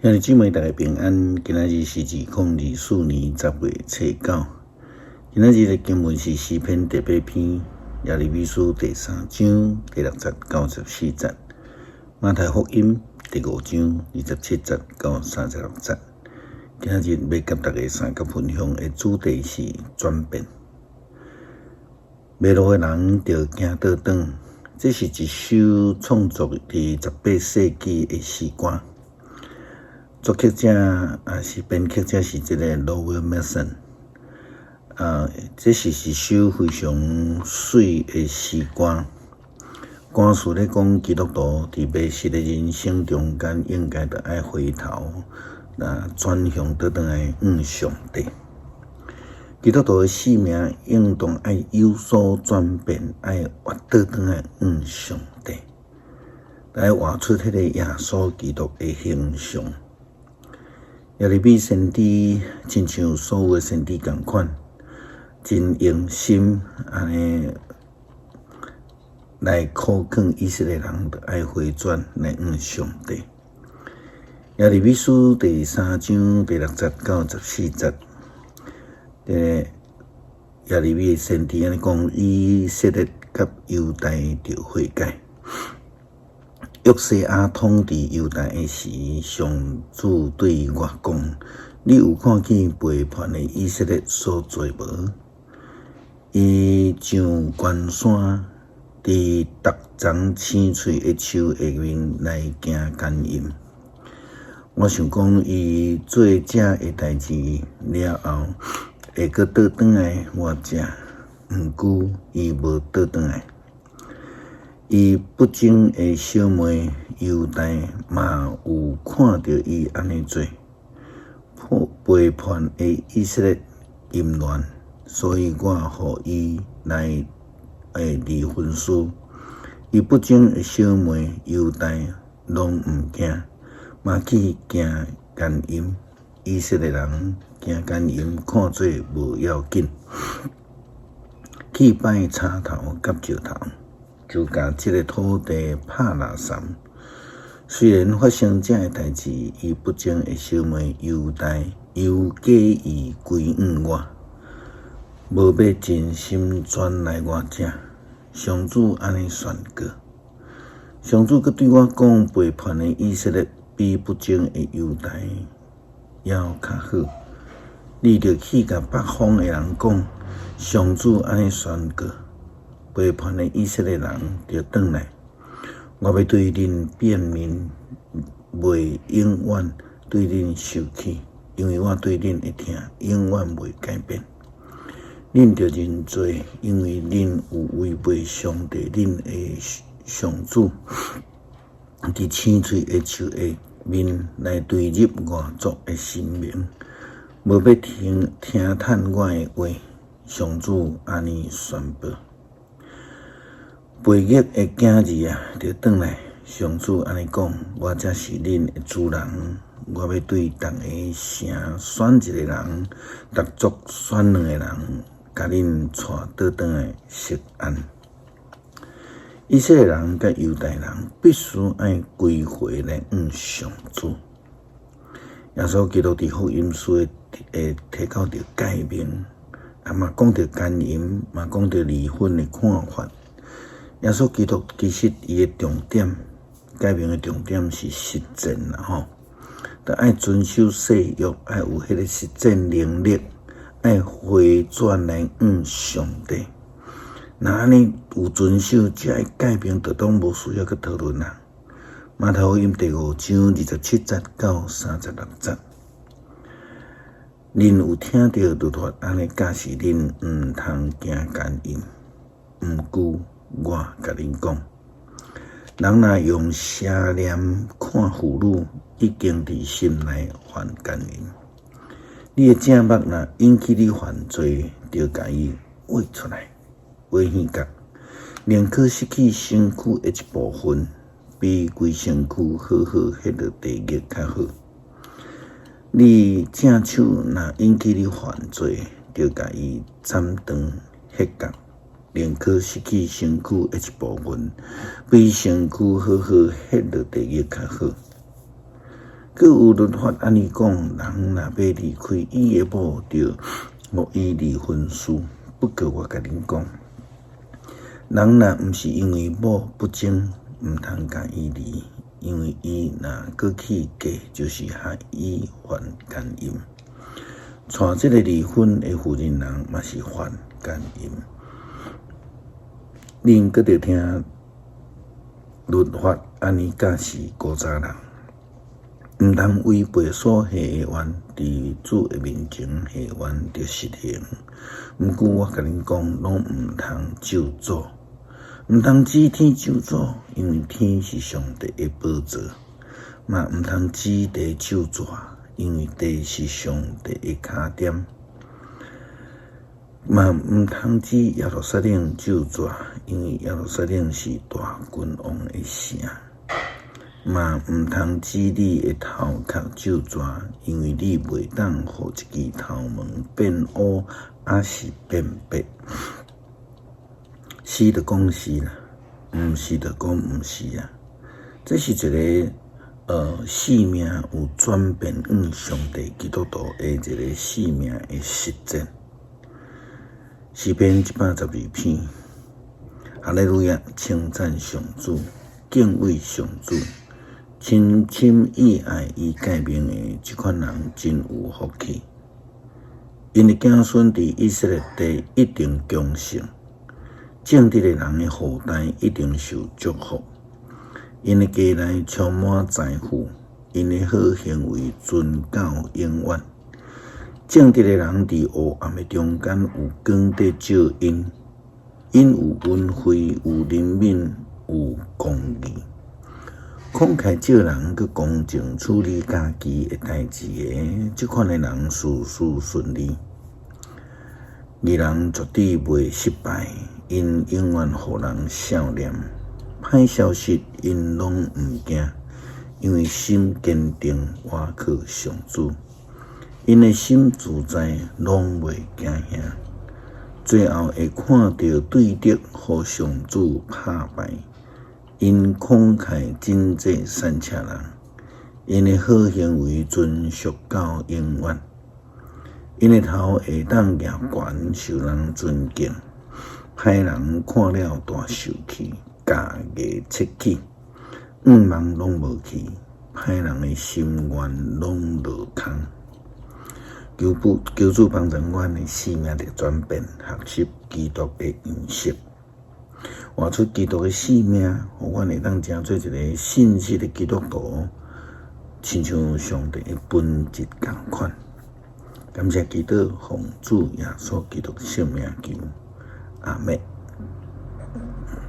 兄弟姊妹，大家平安。今仔日是2024年10月初9。今仔日的经文是诗篇第8篇，耶利米书第3章第6节到14节，马太福音第5章27节到36节。今仔日要甲大家三角分享的主题是转变。迷路的人就行倒转，这是一首创作伫18世纪的诗歌。作曲者是编曲者是这个 Lowell Mason。这是一首非常水的诗歌。歌词咧讲基督徒伫迷失的人生中间，应该着爱回头，转向倒转来向上帝。基督徒的使命应当爱有所转变，爱活倒转来向上帝，来活出迄个耶稣基督的形象。耶利米先知亲像所有的先知同款，真用心安尼来考劝以色列人，着爱回转来向上帝。耶利米书第3章第6节到14节，耶利米先知安尼讲：以色列甲犹大着悔改。约西亚统治犹大的时，上主对我讲：你有看见背叛的以色列所做无？伊上关山，伫逐丛青翠的树下面来行奸淫。我想讲，伊做这的代志了后，会阁倒转来我这，毋过伊无倒转来。伊不忠的小妹犹大嘛有看到伊安尼做，背叛的以色列淫乱，所以我互伊来离婚书。伊不忠的小妹犹大拢毋惊，嘛去行奸淫。以色列人行奸淫看做无要紧，去拜插头甲石头，就甲这个土地拍垃圾。虽然发生这个代志，伊不忠的小妹犹大又假意归向我，无要真心转来我这。上主安尼宣告。上主阁对我讲：背叛的以色列比不忠的犹大要较好。你着去甲北方的人讲：上主安尼宣告。背叛的以色列人着转来，我要对恁变面，袂永远对恁受气，因为我对恁的疼永远袂改变。恁着认罪，因为恁有违背上帝恁的上主，伫青翠的树下面来对入外族的神明，无要听叹我的话。上主安尼宣布。背逆的囝儿着转来，上主安尼讲：我才是恁的主人，我要对逐个城选一个人，逐族选2个人，甲恁带倒转来释安。以色列人甲犹大人必须爱归回来向上主。耶稣基督伫福音书会提到着改名，嘛讲着奸淫，嘛讲着离婚的看法。耶稣基督其实伊的重点，改名的重点是实践啦吼，得爱遵守誓约，爱有迄个实践能力，爱回转来向上帝。那安尼有遵守，才会改名，就当无需要去讨论啦。马太福音第5章27节到36节，恁有听到律法安尼教示恁，毋通行奸淫。毋过我甲恁讲，人若用邪念看妇女，已经伫心内犯奸淫。你的正目若引起你犯罪，就甲伊挖出来，挖耳角，宁可失去身躯的一部分，比规身躯好好迄落地狱较好。你正手若引起你犯罪，就甲伊斩断迄角。宁可失去身躯的一部分，比身躯好好迄落地狱较好。佮有律法安尼讲，人若要离开伊的某，着互伊离婚书。不过我甲恁讲，人若毋是因为某不忠，毋通甲伊离，因为伊若搁去嫁，就是害伊犯奸淫。娶即个离婚的妇人人，嘛是犯奸淫。恁搁着听律法安尼教示古早人，毋通违背所下的愿，伫主的面前下愿着实行。毋过我甲恁讲，拢毋通咒诅，毋通指天咒诅，因为天是上帝的宝座；嘛毋通指地咒诅，因为地是上帝的脚点；嘛毋通指耶路撒冷咒诅，因为耶路撒冷是大君王的城；嘛毋通指你的头壳咒诅，因为你袂当互一支头毛变乌，还是变白。是就讲是啦，毋是就讲毋是啊。这是一个性命有转变向上帝基督徒的一个性命的实践。诗篇112篇，哈利路亚，称赞上主，敬畏上主，深深意爱伊诫命的这款人真有福气。因的子孙伫以色列地一定强盛，正直的人的后代一定受祝福。因的家内充满财富，因的好行为存到永远。正直的人伫黑暗的中间有光在照因，因有恩惠，有怜悯，有公义。慷慨借人，佮公正处理家己的代志的，这款的人事事顺利。义人绝对袂失败，因永远互人笑脸。歹消息因拢毋惊，因为心坚定，倚靠上主。因的心自在，拢袂惊吓。最后会看到对敌，互上主拍败。因慷慨真济善车人，因的好行为存续到永远。因的头会当举悬，受人尊敬。歹人看了大受气，假牙切起，愿望拢无去。歹人的心愿拢落空。求主帮助阮的生命的转变，学习基督的认识。活出基督的生命，互阮会当成做一个信实的基督徒，亲像上帝的本质同款。感谢基督，奉主耶稣基督的圣名求，阿们。